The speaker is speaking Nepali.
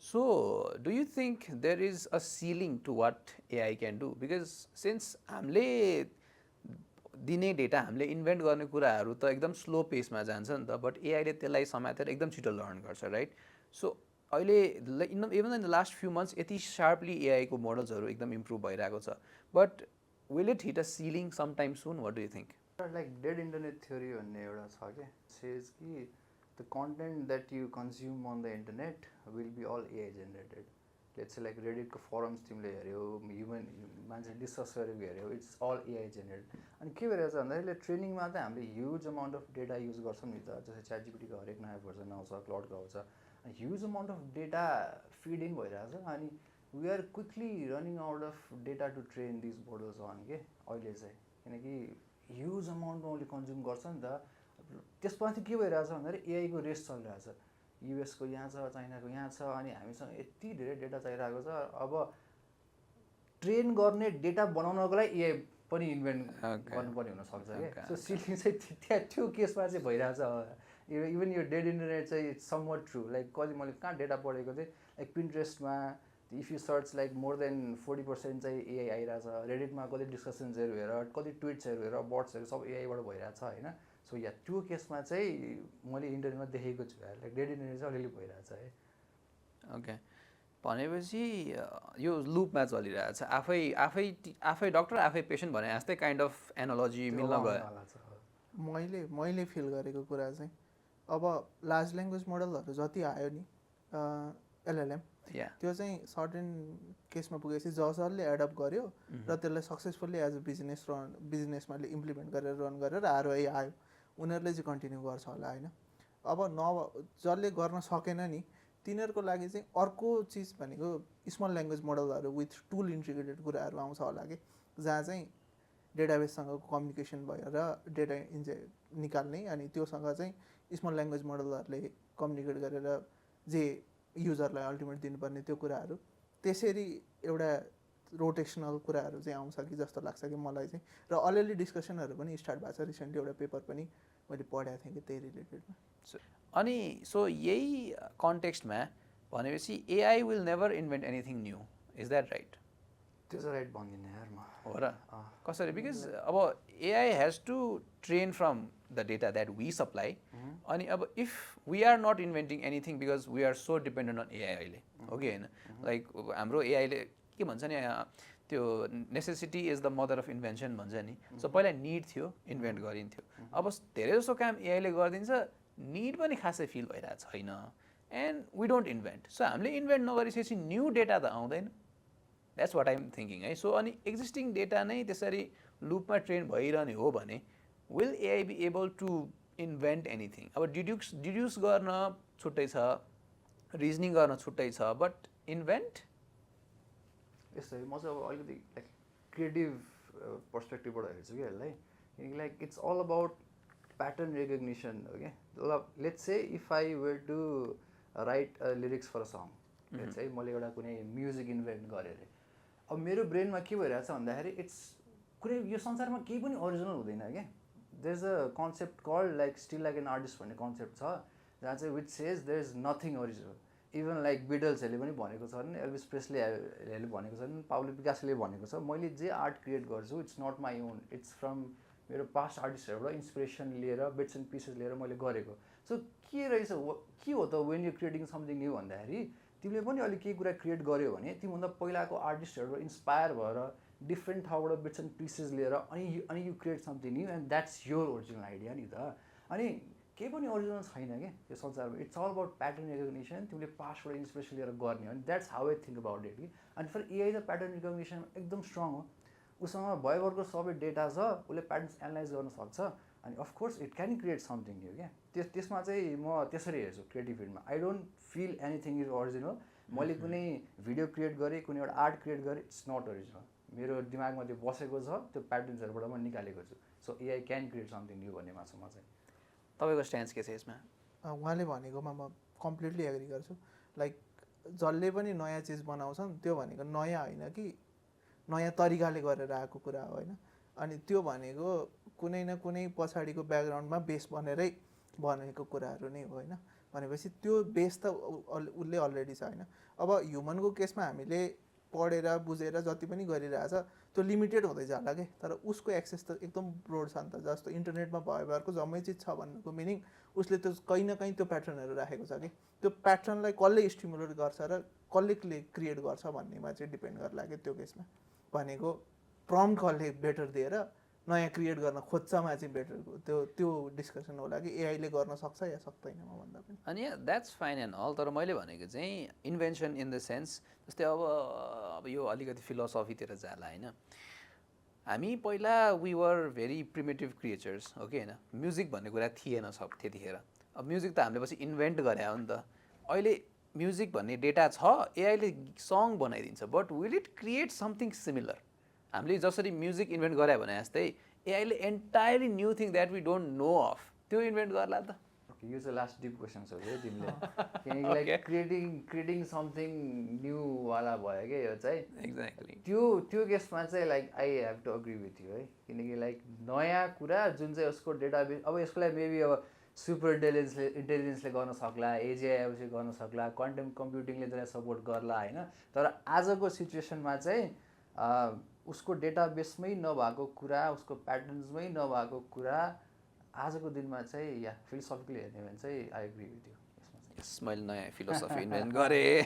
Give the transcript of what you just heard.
So, do you think there is a ceiling to what AI can do? Because since हामीले दिने डेटा हामीले इन्भेन्ट गर्ने कुराहरू त एकदम स्लो पेसमा जान्छ नि त, बट एआईले त्यसलाई समातेर एकदम छिटो लर्न गर्छ, राइट? सो अहिले even in the last few months यति शार्पली एआईको मोडल्सहरू एकदम इम्प्रुभ भइरहेको छ, but will it hit a ceiling some time soon? What do you think? Like dead internet theory भन्ने एउटा छ क्या, सेज कि the content that you consume on the internet will be all AI generated. Let's say like रेडिटको फरम्स तिमीले हेऱ्यौ, ह्युमन मान्छे डिस्कस गरेको हेऱ्यौ, इट्स अल एआई जेनेरेटेड. अनि के भइरहेछ भन्दाखेरि ट्रेनिङमा त हामीले huge amount of data use गर्छौँ नि त, जस्तै च्याट जिपिटीको हरेक नयाँ भर्जन आउँछ, क्लाउडको आउँछ, huge amount of data feeding भइरहेछ. अनि we are quickly running out of data to train these models on के अहिले चाहिँ, किनकि ह्युज अमाउन्टमा उसले कन्ज्युम गर्छ नि त. त्यसमा चाहिँ के भइरहेछ भन्दाखेरि एआईको रेस चलिरहेछ. युएसको यहाँ छ, चाइनाको यहाँ छ, अनि हामीसँग यति धेरै डेटा चाहिरहेको छ. अब ट्रेन गर्ने डेटा बनाउनको लागि एआई पनि इन्भेन्ट गर्नुपर्ने हुनसक्छ क्या. सो सिलिङ चाहिँ त्यहाँ त्यो केसमा चाहिँ भइरहेछ. इभन यो डेड इन्टरनेट चाहिँ इट्स समवट ट्रु. लाइक कति मैले कहाँ डेटा पढेको थिएँ, लाइक पिन्ट्रेस्टमा if you search like more than 40% चाहिँ एआई आइरहेछ. रेडिटमा कति डिस्कसन्सहरू हेर, कति ट्विट्सहरू हेर, बट्सहरू सब एआईबाट भइरहेछ होइन. सो या त्यो केसमा चाहिँ मैले इन्टरनेटमा देखेको छु, लाइक डेड इन्टरनेट चाहिँ अलिअलि भइरहेछ है. ओके, भनेपछि यो लुपमा चलिरहेछ. आफै आफै आफै डक्टर आफै पेसेन्ट भने जस्तै काइन्ड अफ एनालोजी मिल्न गयो. मैले फिल गरेको कुरा चाहिँ अब लार्ज ल्याङ्ग्वेज मोडलहरू जति आयो नि एलएलएम, त्यो चाहिँ सर्टेन केसमा पुगेपछि जसले एडप्ट गर्यो र त्यसलाई सक्सेसफुल्ली एज अ बिजनेसमा इम्प्लिमेन्ट गरेर रन गरेर आरओआई आयो, उनीहरूले चाहिँ कन्टिन्यू गर्छ होला होइन. अब जसले गर्न सकेन नि तिनीहरूको लागि चाहिँ अर्को चिज भनेको स्मल ल्याङ्ग्वेज मोडलहरू विथ टुल इन्टिग्रेटेड कुराहरू आउँछ होला कि, जहाँ चाहिँ डेटाबेससँग कम्युनिकेसन भएर डेटा निकाल्ने, अनि त्योसँग चाहिँ स्मल ल्याङ्ग्वेज मोडलहरूले कम्युनिकेट गरेर जे युजरलाई अल्टिमेट दिनुपर्ने त्यो कुराहरू, त्यसरी एउटा रोटेसनल कुराहरू चाहिँ आउँछ कि जस्तो लाग्छ कि मलाई चाहिँ. र अलिअलि डिस्कसनहरू पनि स्टार्ट भएको छ. रिसेन्टली एउटा पेपर पनि मैले पढेको थिएँ कि त्यही रिलेटेडमा. अनि सो यही कन्टेक्स्टमा भनेपछि AI will never invent anything new, is that right? त्यो चाहिँ राइट भन्दिनँ यार म. हो र? कसरी? बिकज अब AI has to train from the data that we supply. अनि अब if we are not inventing anything because we are so dependent on AI अहिले, हो कि होइन? लाइक हाम्रो एआईले के भन्छ नि, त्यो necessity is the mother of invention भन्छ नि. सो पहिला निड थियो, इन्भेन्ट गरिन्थ्यो. अब धेरै जसो काम एआईले गरिदिन्छ, निड पनि खासै फिल भइरहेको छैन, and we don't invent. So हामीले इन्भेन्ट नगरिसकेपछि न्यू डेटा त आउँदैन. द्याट्स वाट आइम थिङ्किङ है. सो अनि एक्जिस्टिङ डेटा नै त्यसरी लुपमा ट्रेन भइरहने हो भने will AI be able to invent anything? अब डिड्युस गर्न छुट्टै छ, रिजनिङ गर्न छुट्टै छ, बट इन्भेन्ट यस्तो है. म चाहिँ अब अलिकति लाइक क्रिएटिभ पर्सपेक्टिभबाट हेर्छु कि यसलाई. किनकि like it's all about pattern recognition हो क्या. Let's say if I were to write lyrics for a song, let's है मैले एउटा कुनै म्युजिक इन्भेन्ट गरेँ अरे. अब मेरो ब्रेनमा के भइरहेछ भन्दाखेरि इट्स कुनै यो संसारमा केही पनि ओरिजिनल हुँदैन क्या. There is a concept called like steal like an artist भन्ने कन्सेप्ट छ, जहाँ चाहिँ which says there is nothing original. Even like बिटल्सहरूले पनि भनेको छ नि, एल्भिस प्रेस्लीहरूले भनेको छ नि, पाब्लो पिकासोले भनेको छ, मैले जे आर्ट क्रिएट गर्छु it's not my own, it's from मेरो पास्ट आर्टिस्टहरूबाट इन्सपिरेसन लिएर बिट्स एन्ड पिसेस लिएर मैले गरेको. सो के रहेछ के हो त when you creating something new भन्दाखेरि तिमीले पनि अलिक केही कुरा क्रिएट गर्यो भने तिमीभन्दा पहिलाको आर्टिस्टहरूबाट इन्सपायर भएर डिफ्रेन्ट ठाउँबाट बिट्स एन्ड पिसेस लिएर अनि you create something new and that's your original idea नि त. अनि केही पनि ओरिजिनल छैन क्या यो संसारमा. It's all about pattern recognition. तिमीले पास्टबाट इन्सपिरेसन लिएर गर्ने हो. अनि that's how I think about it कि. अनि फेरि एआई त प्याटर्न रिकग्निसन एकदम स्ट्रङ हो. उसँग भयोभरको सबै डेटा छ, उसले प्याटर्न्स एनालाइज गर्न सक्छ, अनि of course it can create something new क्या. त्यसमा चाहिँ म त्यसरी हेर्छु क्रिएटिभ फिल्डमा. I don't feel anything is original. मैले कुनै भिडियो क्रिएट गरेँ, कुनै एउटा आर्ट क्रिएट गरेँ, इट्स नट ओरिजिनल. मेरो दिमागमा त्यो बसेको छ, त्यो प्याटर्न्सहरूबाट म निकालेको छु. So AI can create something new भन्नेमा छु म चाहिँ. तपाईँको स्ट्यान्स के छ यसमा? उहाँले भनेकोमा म कम्प्लिटली एग्री गर्छु. लाइक जसले पनि नयाँ चिज बनाउँछन् त्यो भनेको नयाँ होइन कि नयाँ तरिकाले गरेर आएको कुरा हो होइन. अनि त्यो भनेको कुनै न कुनै पछाडिको ब्याकग्राउन्डमा बेस बनेरै भनेको कुराहरू नै हो होइन. भनेपछि त्यो बेस त उसले अलरेडी छ होइन। अब ह्युमनको केसमा हामीले पढेर बुझेर जति पनि गरिरहेछ त्यो लिमिटेड हुँदै जाला कि, तर उसको एक्सेस त एकदम ब्रोड छ नि त। जस्तो इन्टरनेटमा भरको जम्मै चिज छ भन्नुको मिनिङ उसले त्यो कहीँ न कहीँ त्यो प्याटर्नहरू राखेको छ कि त्यो प्याटर्नलाई कसले स्टिमुलेट गर्छ र कसले क्रिएट गर्छ भन्नेमा चाहिँ डिपेन्ड गर्ला कि त्यो केसमा। भनेको प्रम्प्ट कसले बेटर दिएर नयाँ क्रिएट गर्न खोज्छमा चाहिँ बेटर त्यो डिस्कसन होला कि एआईले गर्न सक्छ या सक्दैन म भन्दा पनि। अनि द्याट्स फाइन एन्ड अल, तर मैले भनेको चाहिँ इन्भेन्सन इन द सेन्स जस्तै अब यो अलिकति फिलोसफीतिर जाला होइन। हामी पहिला we were very primitive creatures हो कि होइन। म्युजिक भन्ने कुरा थिएन सब त्यतिखेर। अब म्युजिक त हामीले पछि इन्भेन्ट गरे हो नि त। अहिले म्युजिक भन्ने डेटा छ, एआईले सङ बनाइदिन्छ, but will it create something similar? हामीले जसरी म्युजिक इन्भेन्ट गरे भने जस्तै एआईले entirely new thing that we don't know of त्यो इन्भेन्ट गर्ला त? ओके, यो चाहिँ लास्ट डिप क्वेसन हो कि तिमीले किनकि लाइक क्रिएटिङ समथिङ न्यूवाला भयो क्या यो चाहिँ। एक्ज्याक्टली त्यो केसमा चाहिँ like I have to agree with you है। किनकि लाइक नयाँ कुरा जुन चाहिँ उसको डेटाबेस, अब यसको लागि मेबी अब सुपर इन्टेलिजेन्सले गर्न सक्ला, एजिआई गर्न सक्ला, क्वान्टम कम्प्युटिङले त्यसलाई सपोर्ट गर्ला होइन। तर आजको सिचुएसनमा चाहिँ उसको डेटाबेसमै नभएको कुरा, उसको प्याटर्न्समै नभएको कुरा आजको दिनमा चाहिँ या फिलोसफिकली हेर्ने भने चाहिँ आई एग्री विथ यु। यस, मैले नयाँ फिलोसफी इन्भेन्ट गरेँ।